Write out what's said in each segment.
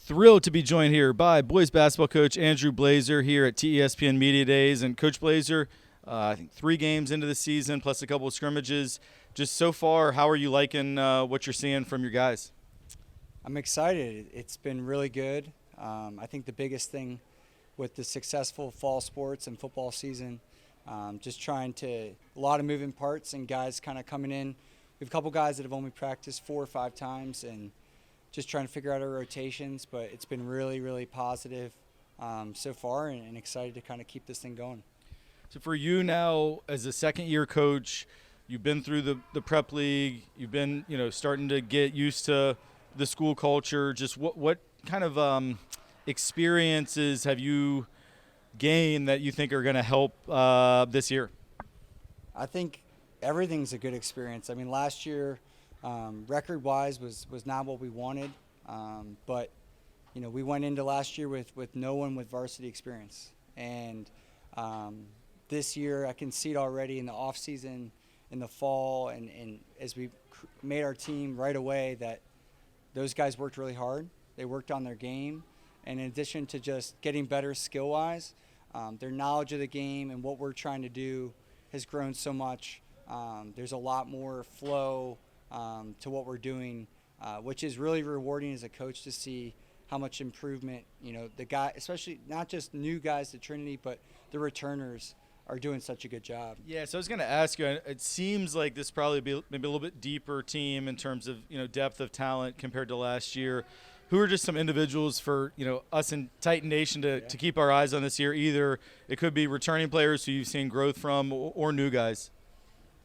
Thrilled to be joined here by boys basketball coach Andrew Blazer here at TESPN Media Days. And Coach Blazer, I think 3 games into the season plus a couple of scrimmages. Just so far, how are you liking what you're seeing from your guys? I'm excited. It's been really good. I think the biggest thing with the successful fall sports and football season, just trying to, a lot of moving parts and guys kind of coming in. We have a couple guys that have only practiced 4 or 5 times and just trying to figure out our rotations, but it's been really, really positive so far and excited to kind of keep this thing going. So for you now as a second-year coach, you've been through the prep league, you've been starting to get used to the school culture. Just what kind of experiences have you gained that you think are going to help this year? I think everything's a good experience. I mean, last year, record-wise was not what we wanted, but we went into last year with no one with varsity experience, and this year I can see it already in the off season, in the fall, and as we made our team right away that those guys worked really hard. They worked on their game, and in addition to just getting better skill-wise, their knowledge of the game and what we're trying to do has grown so much. There's a lot more flow to what we're doing, which is really rewarding as a coach to see how much improvement, the guy, especially not just new guys to Trinity, but the returners are doing such a good job. Yeah, so I was going to ask you, it seems like this probably be maybe a little bit deeper team in terms of, depth of talent compared to last year. Who are just some individuals for, us in Titan Nation to keep our eyes on this year? Either it could be returning players who you've seen growth from or new guys.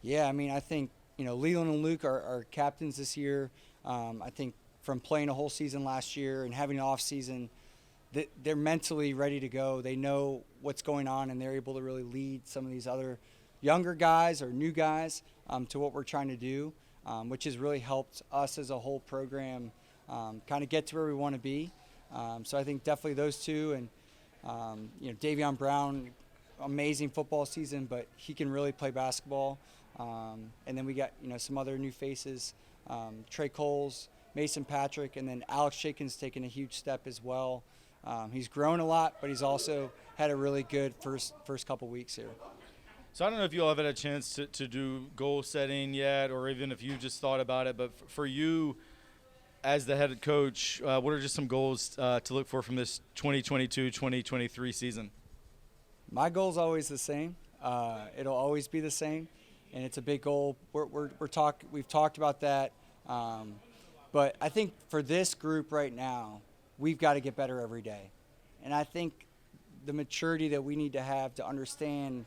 Yeah, I mean, I think, Leland and Luke are captains this year. I think from playing a whole season last year and having an off season, they're mentally ready to go. They know what's going on, and they're able to really lead some of these other younger guys or new guys to what we're trying to do, which has really helped us as a whole program kind of get to where we want to be. So I think definitely those two, and Davion Brown, amazing football season, but he can really play basketball. And then we got some other new faces, Trey Coles, Mason Patrick, and then Alex Shakin's taken a huge step as well. He's grown a lot, but he's also had a really good first couple weeks here. So I don't know if you all have had a chance to do goal setting yet, or even if you've just thought about it, but for you as the head coach, what are just some goals to look for from this 2022-2023 season? My goal's always the same. It'll always be the same, and it's a big goal. We've talked about that, but I think for this group right now, we've got to get better every day. And I think the maturity that we need to have to understand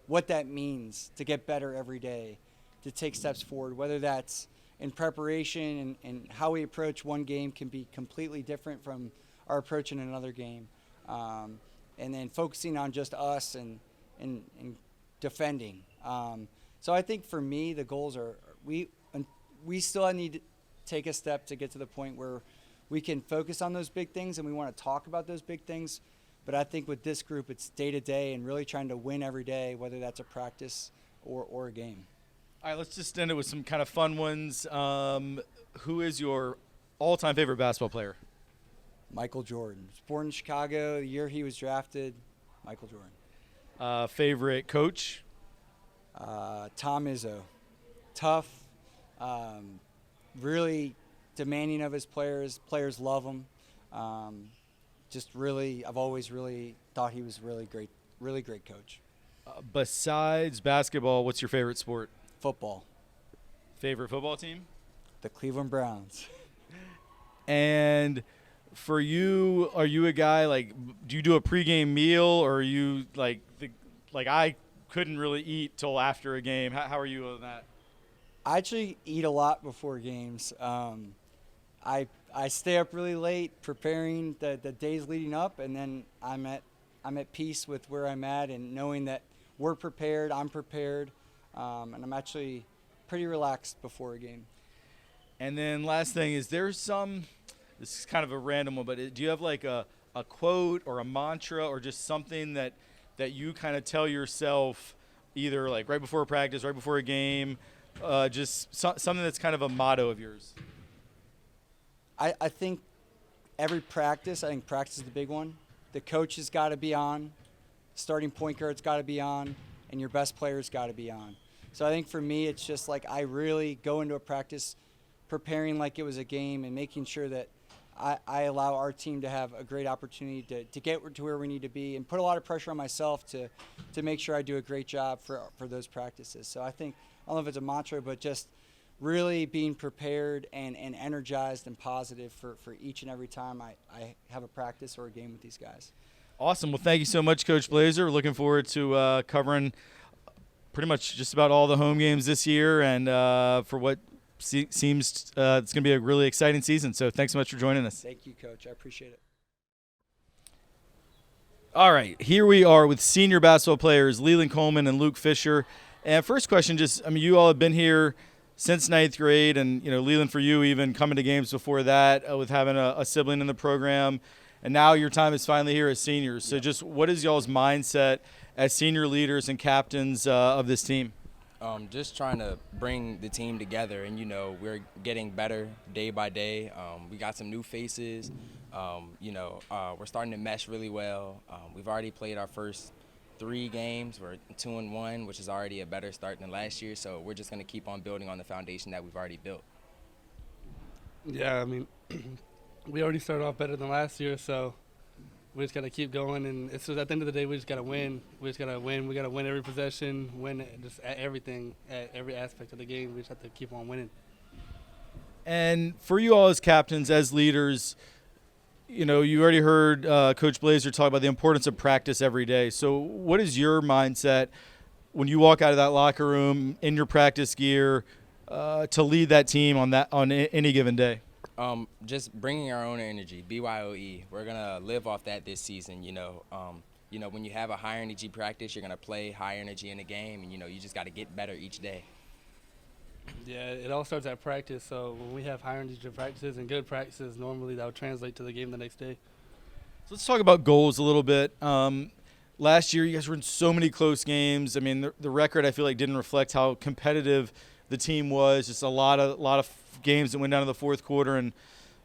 what that means to get better every day, to take steps forward, whether that's in preparation and how we approach one game can be completely different from our approach in another game. And then focusing on just us and defending. So I think for me, the goals are we still need to take a step to get to the point where we can focus on those big things, and we want to talk about those big things. But I think with this group, it's day-to-day and really trying to win every day, whether that's a practice or a game. All right, let's just end it with some kind of fun ones. Who is your all-time favorite basketball player? Michael Jordan. Was born in Chicago. The year he was drafted, Michael Jordan. Favorite coach? Tom Izzo. Tough, really demanding of his players. Players love him. I've always really thought he was really great coach. Besides basketball, what's your favorite sport? Football. Favorite football team? The Cleveland Browns. And for you, are you a guy, do you do a pregame meal, or are you I couldn't really eat till after a game? How are you on that? I actually eat a lot before games. I stay up really late preparing the days leading up, and then I'm at peace with where I'm at and knowing that we're prepared, I'm prepared, and I'm actually pretty relaxed before a game. And then last thing is, this is kind of a random one, but do you have a quote or a mantra or just something that you kind of tell yourself either right before a practice, right before a game, something that's kind of a motto of yours? I think every practice, I think practice is the big one. The coach has got to be on, starting point guard's got to be on, and your best player's got to be on. So I think for me, it's just like I really go into a practice preparing like it was a game and making sure that I allow our team to have a great opportunity to get to where we need to be, and put a lot of pressure on myself to make sure I do a great job for those practices. So I think, I don't know if it's a mantra, but just really being prepared and energized and positive for each and every time I have a practice or a game with these guys. Awesome. Well, thank you so much, Coach Blazer. We're looking forward to covering pretty much just about all the home games this year, and for what seems it's going to be a really exciting season. So thanks so much for joining us. Thank you, Coach. I appreciate it. All right, here we are with senior basketball players Leland Coleman and Luke Fisher. And first question, you all have been here since 9th grade, and Leland, for you, even coming to games before that with having a sibling in the program, and now your time is finally here as seniors. So just what is y'all's mindset as senior leaders and captains of this team? Just trying to bring the team together, and we're getting better day by day. We got some new faces. We're starting to mesh really well. We've already played our first 3 games. We're 2-1, which is already a better start than last year. So we're just going to keep on building on the foundation that we've already built. Yeah, I mean, we already started off better than last year, so we just got to keep going. And it's just, at the end of the day, we just got to win. We just got to win. We got to win every possession, win just at everything, at every aspect of the game. We just have to keep on winning. And for you all as captains, as leaders, you already heard Coach Blazer talk about the importance of practice every day. So what is your mindset when you walk out of that locker room in your practice gear to lead that team on any given day? Just bringing our own energy, BYOE. We're going to live off that this season, when you have a high energy practice, you're going to play high energy in the game, and, you just got to get better each day. Yeah, it all starts at practice. So when we have high energy practices and good practices, normally that will translate to the game the next day. So let's talk about goals a little bit. Last year, you guys were in so many close games. I mean, the record, I feel like, didn't reflect how competitive the team was. Just a lot of games that went down to the fourth quarter and,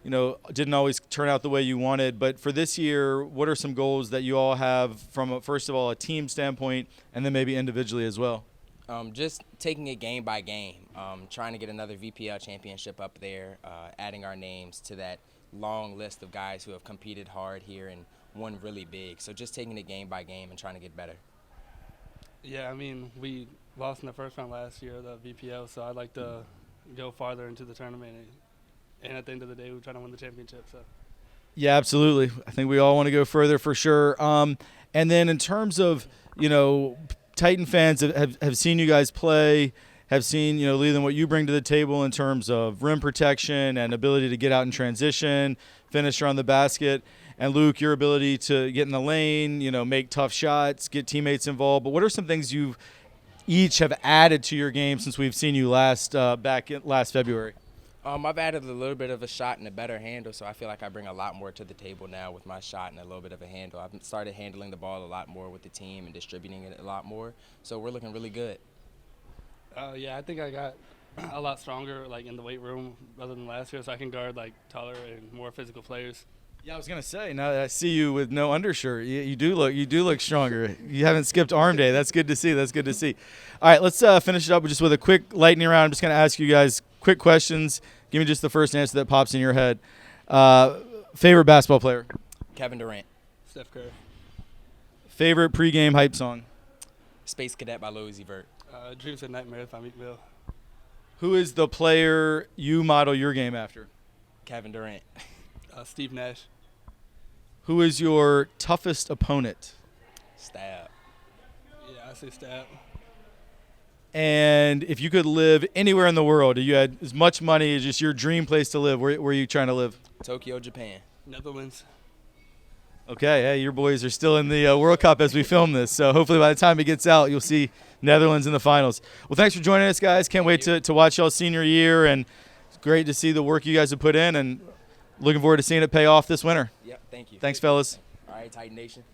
didn't always turn out the way you wanted. But for this year, what are some goals that you all have from, first of all, a team standpoint and then maybe individually as well? Just taking it game by game, trying to get another VPL championship up there, adding our names to that long list of guys who have competed hard here and won really big. So just taking it game by game and trying to get better. Yeah, I mean, we lost in the first round last year, the VPL, so I'd like to go farther into the tournament. And at the end of the day, we're trying to win the championship. So. Yeah, absolutely. I think we all want to go further for sure. And then in terms of, Titan fans have seen you guys play, have seen, Leland, what you bring to the table in terms of rim protection and ability to get out in transition, finish around the basket. And, Luke, your ability to get in the lane, make tough shots, get teammates involved. But what are some things you each have added to your game since we've seen you last February? I've added a little bit of a shot and a better handle, so I feel like I bring a lot more to the table now with my shot and a little bit of a handle. I've started handling the ball a lot more with the team and distributing it a lot more, so we're looking really good. Yeah, I think I got a lot stronger, in the weight room other than last year, so I can guard, taller and more physical players. Yeah, I was gonna say. Now that I see you with no undershirt, you do look stronger. You haven't skipped arm day. That's good to see. All right, let's finish it up just with a quick lightning round. I'm just gonna ask you guys quick questions. Give me just the first answer that pops in your head. Favorite basketball player? Kevin Durant. Steph Curry. Favorite pregame hype song? Space Cadet by Lil Uzi Vert. Dreams and Nightmares by Meek Mill. Who is the player you model your game after? Kevin Durant. Steve Nash. Who is your toughest opponent? Stab. Yeah, I say Stab. And if you could live anywhere in the world, if you had as much money as just your dream place to live, where are you trying to live? Tokyo, Japan. Netherlands. Okay, hey, your boys are still in the World Cup as we film this, so hopefully by the time it gets out, you'll see Netherlands in the finals. Well, thanks for joining us, guys. Can't wait to watch y'all's senior year, and it's great to see the work you guys have put in, and looking forward to seeing it pay off this winter. Yep, thank you. Thanks, fellas. All right, Titan Nation.